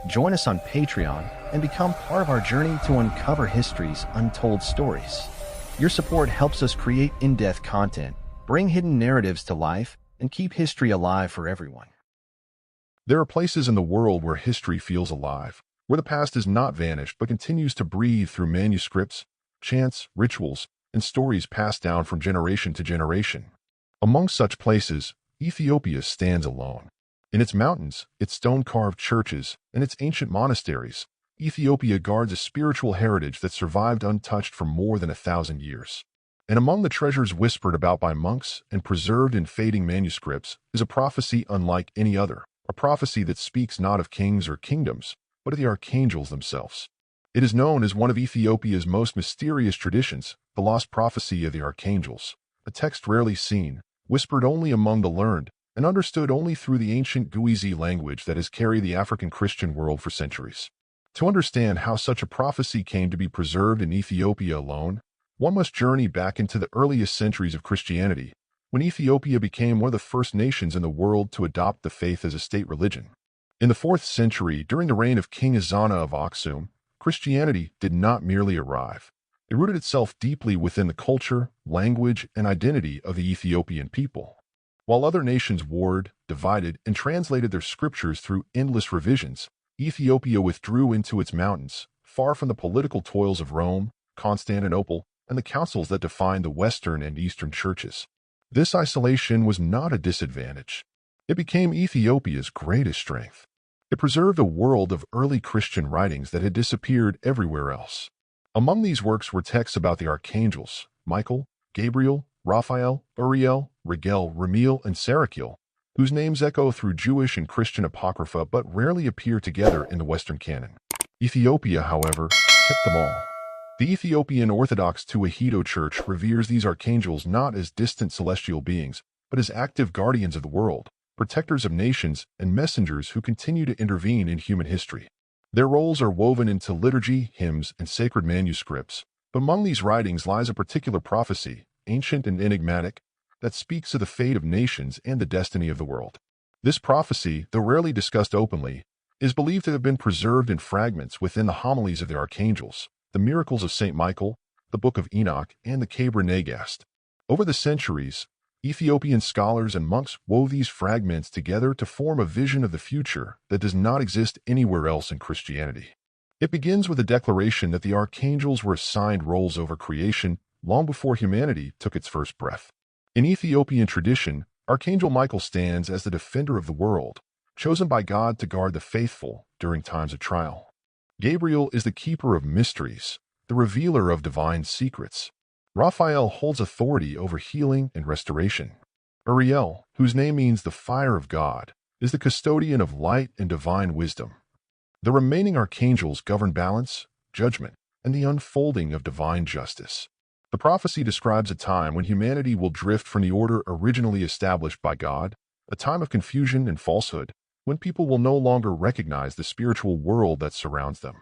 Join us on Patreon and become part of our journey to uncover history's untold stories. Your support helps us create in-depth content, bring hidden narratives to life, and keep history alive for everyone. There are places in the world where history feels alive, where the past has not vanished but continues to breathe through manuscripts, chants, rituals, and stories passed down from generation to generation. Among such places, Ethiopia stands alone. In its mountains, its stone-carved churches, and its ancient monasteries, Ethiopia guards a spiritual heritage that survived untouched for more than 1,000 years. And among the treasures whispered about by monks and preserved in fading manuscripts is a prophecy unlike any other, a prophecy that speaks not of kings or kingdoms, but of the archangels themselves. It is known as one of Ethiopia's most mysterious traditions, the lost prophecy of the archangels, a text rarely seen, whispered only among the learned, and understood only through the ancient Guizi language that has carried the African Christian world for centuries. To understand how such a prophecy came to be preserved in Ethiopia alone, one must journey back into the earliest centuries of Christianity, when Ethiopia became one of the first nations in the world to adopt the faith as a state religion. In the 4th century, during the reign of King Ezana of Aksum, Christianity did not merely arrive. It rooted itself deeply within the culture, language, and identity of the Ethiopian people. While other nations warred, divided, and translated their scriptures through endless revisions, Ethiopia withdrew into its mountains, far from the political toils of Rome, Constantinople, and the councils that defined the Western and Eastern churches. This isolation was not a disadvantage. It became Ethiopia's greatest strength. It preserved a world of early Christian writings that had disappeared everywhere else. Among these works were texts about the archangels, Michael, Gabriel, Raphael, Uriel, Rigel, Ramiel, and Sarakiel, whose names echo through Jewish and Christian apocrypha but rarely appear together in the Western canon. Ethiopia, however, kept them all. The Ethiopian Orthodox Tewahedo Church reveres these archangels not as distant celestial beings, but as active guardians of the world, protectors of nations, and messengers who continue to intervene in human history. Their roles are woven into liturgy, hymns, and sacred manuscripts, but among these writings lies a particular prophecy, ancient and enigmatic, that speaks of the fate of nations and the destiny of the world. This prophecy, though rarely discussed openly, is believed to have been preserved in fragments within the homilies of the archangels, the miracles of St. Michael, the Book of Enoch, and the Gabriel Nagast. Over the centuries, Ethiopian scholars and monks wove these fragments together to form a vision of the future that does not exist anywhere else in Christianity. It begins with a declaration that the archangels were assigned roles over creation long before humanity took its first breath. In Ethiopian tradition, Archangel Michael stands as the defender of the world, chosen by God to guard the faithful during times of trial. Gabriel is the keeper of mysteries, the revealer of divine secrets. Raphael holds authority over healing and restoration. Uriel, whose name means the fire of God, is the custodian of light and divine wisdom. The remaining archangels govern balance, judgment, and the unfolding of divine justice. The prophecy describes a time when humanity will drift from the order originally established by God, a time of confusion and falsehood, when people will no longer recognize the spiritual world that surrounds them.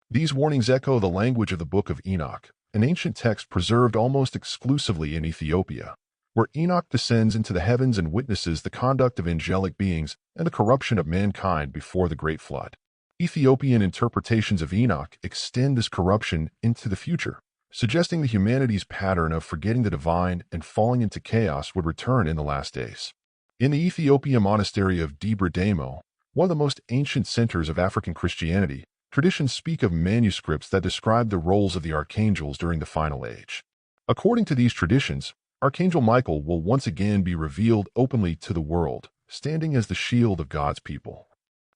These warnings echo the language of the Book of Enoch, an ancient text preserved almost exclusively in Ethiopia, where Enoch descends into the heavens and witnesses the conduct of angelic beings and the corruption of mankind before the Great Flood. Ethiopian interpretations of Enoch extend this corruption into the future, suggesting that humanity's pattern of forgetting the divine and falling into chaos would return in the last days. In the Ethiopian monastery of Debre Damo, one of the most ancient centers of African Christianity, traditions speak of manuscripts that describe the roles of the archangels during the final age. According to these traditions, Archangel Michael will once again be revealed openly to the world, standing as the shield of God's people.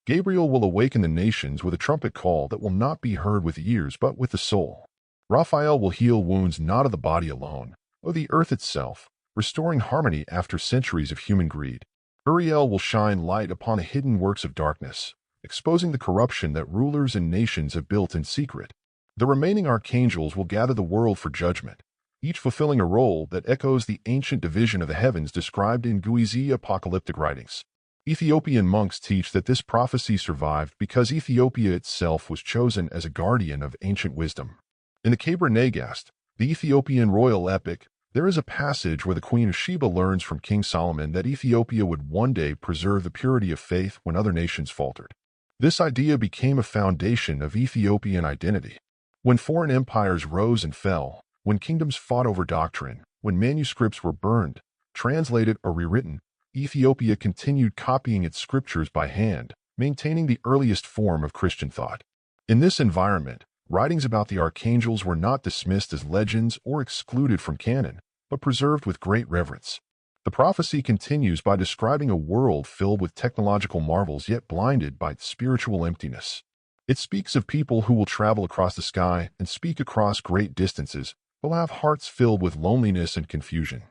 Gabriel will awaken the nations with a trumpet call that will not be heard with ears but with the soul. Raphael will heal wounds not of the body alone, but the earth itself, restoring harmony after centuries of human greed. Uriel will shine light upon the hidden works of darkness, exposing the corruption that rulers and nations have built in secret. The remaining archangels will gather the world for judgment, each fulfilling a role that echoes the ancient division of the heavens described in Guizi apocalyptic writings. Ethiopian monks teach that this prophecy survived because Ethiopia itself was chosen as a guardian of ancient wisdom. In the Gabriel Nagast, the Ethiopian royal epic, there is a passage where the Queen of Sheba learns from King Solomon that Ethiopia would one day preserve the purity of faith when other nations faltered. This idea became a foundation of Ethiopian identity. When foreign empires rose and fell, when kingdoms fought over doctrine, when manuscripts were burned, translated, or rewritten, Ethiopia continued copying its scriptures by hand, maintaining the earliest form of Christian thought. In this environment, writings about the archangels were not dismissed as legends or excluded from canon, but preserved with great reverence. The prophecy continues by describing a world filled with technological marvels yet blinded by spiritual emptiness. It speaks of people who will travel across the sky and speak across great distances, but will have hearts filled with loneliness and confusion.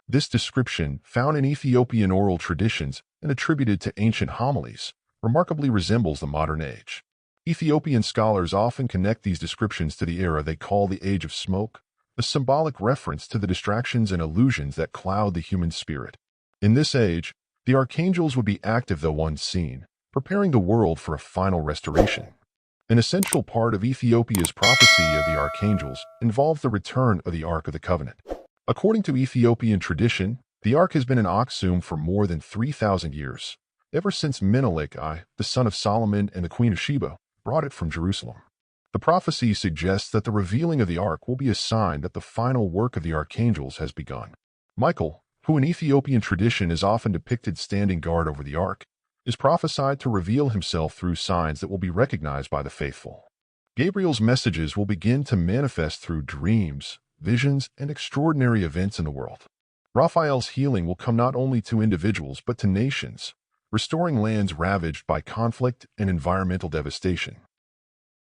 This description, found in Ethiopian oral traditions and attributed to ancient homilies, remarkably resembles the modern age. Ethiopian scholars often connect these descriptions to the era they call the Age of Smoke, a symbolic reference to the distractions and illusions that cloud the human spirit. In this age, the archangels would be active though unseen, preparing the world for a final restoration. An essential part of Ethiopia's prophecy of the archangels involved the return of the Ark of the Covenant. According to Ethiopian tradition, the Ark has been in Aksum for more than 3,000 years, ever since Menelik I, the son of Solomon and the Queen of Sheba, brought it from Jerusalem. The prophecy suggests that the revealing of the Ark will be a sign that the final work of the archangels has begun. Michael, who in Ethiopian tradition is often depicted standing guard over the Ark, is prophesied to reveal himself through signs that will be recognized by the faithful. Gabriel's messages will begin to manifest through dreams, visions, and extraordinary events in the world. Raphael's healing will come not only to individuals but to nations, restoring lands ravaged by conflict and environmental devastation.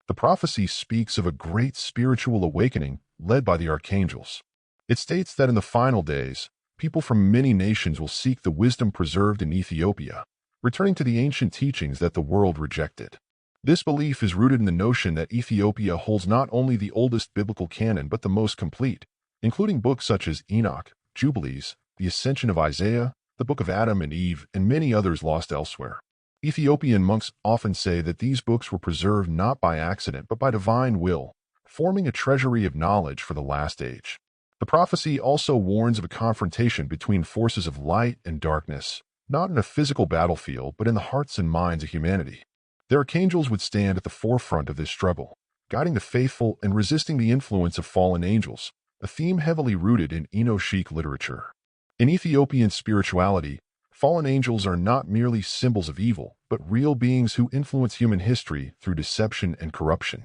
The prophecy speaks of a great spiritual awakening led by the archangels. It states that in the final days, people from many nations will seek the wisdom preserved in Ethiopia, returning to the ancient teachings that the world rejected. This belief is rooted in the notion that Ethiopia holds not only the oldest biblical canon but the most complete, including books such as Enoch, Jubilees, the Ascension of Isaiah, the Book of Adam and Eve, and many others lost elsewhere. Ethiopian monks often say that these books were preserved not by accident but by divine will, forming a treasury of knowledge for the last age. The prophecy also warns of a confrontation between forces of light and darkness, not in a physical battlefield but in the hearts and minds of humanity. The archangels would stand at the forefront of this struggle, guiding the faithful and resisting the influence of fallen angels, a theme heavily rooted in Enochic literature. In Ethiopian spirituality, fallen angels are not merely symbols of evil, but real beings who influence human history through deception and corruption.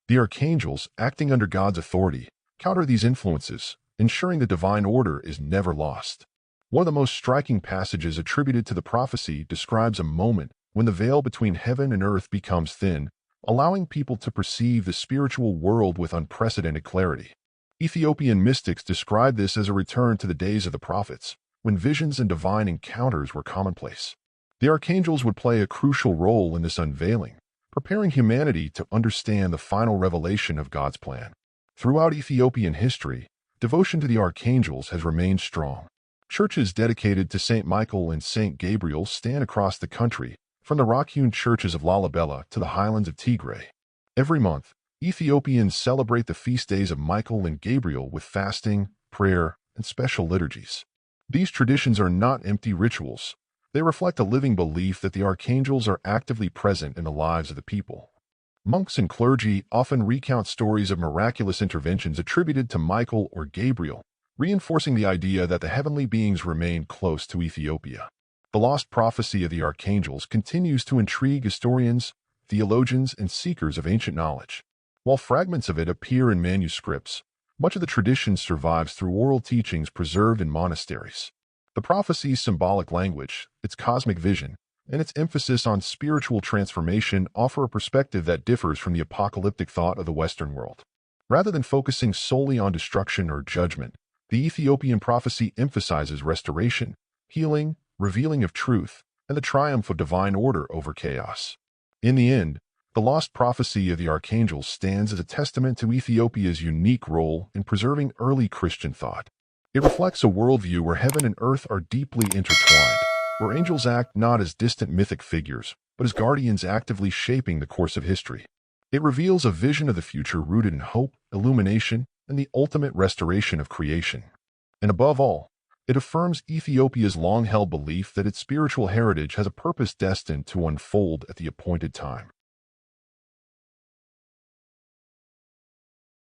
The archangels, acting under God's authority, counter these influences, ensuring the divine order is never lost. One of the most striking passages attributed to the prophecy describes a moment when the veil between heaven and earth becomes thin, allowing people to perceive the spiritual world with unprecedented clarity. Ethiopian mystics describe this as a return to the days of the prophets, when visions and divine encounters were commonplace. The archangels would play a crucial role in this unveiling, preparing humanity to understand the final revelation of God's plan. Throughout Ethiopian history, devotion to the archangels has remained strong. Churches dedicated to Saint Michael and Saint Gabriel stand across the country, from the rock-hewn churches of Lalibela to the highlands of Tigray. Every month, Ethiopians celebrate the feast days of Michael and Gabriel with fasting, prayer, and special liturgies. These traditions are not empty rituals. They reflect a living belief that the archangels are actively present in the lives of the people. Monks and clergy often recount stories of miraculous interventions attributed to Michael or Gabriel, reinforcing the idea that the heavenly beings remain close to Ethiopia. The lost prophecy of the archangels continues to intrigue historians, theologians, and seekers of ancient knowledge. While fragments of it appear in manuscripts, much of the tradition survives through oral teachings preserved in monasteries. The prophecy's symbolic language, its cosmic vision, and its emphasis on spiritual transformation offer a perspective that differs from the apocalyptic thought of the Western world. Rather than focusing solely on destruction or judgment, the Ethiopian prophecy emphasizes restoration, healing, revealing of truth, and the triumph of divine order over chaos. In the end, the lost prophecy of the archangels stands as a testament to Ethiopia's unique role in preserving early Christian thought. It reflects a worldview where heaven and earth are deeply intertwined, where angels act not as distant mythic figures, but as guardians actively shaping the course of history. It reveals a vision of the future rooted in hope, illumination, and the ultimate restoration of creation. And above all, It affirms Ethiopia's long-held belief that its spiritual heritage has a purpose destined to unfold at the appointed time.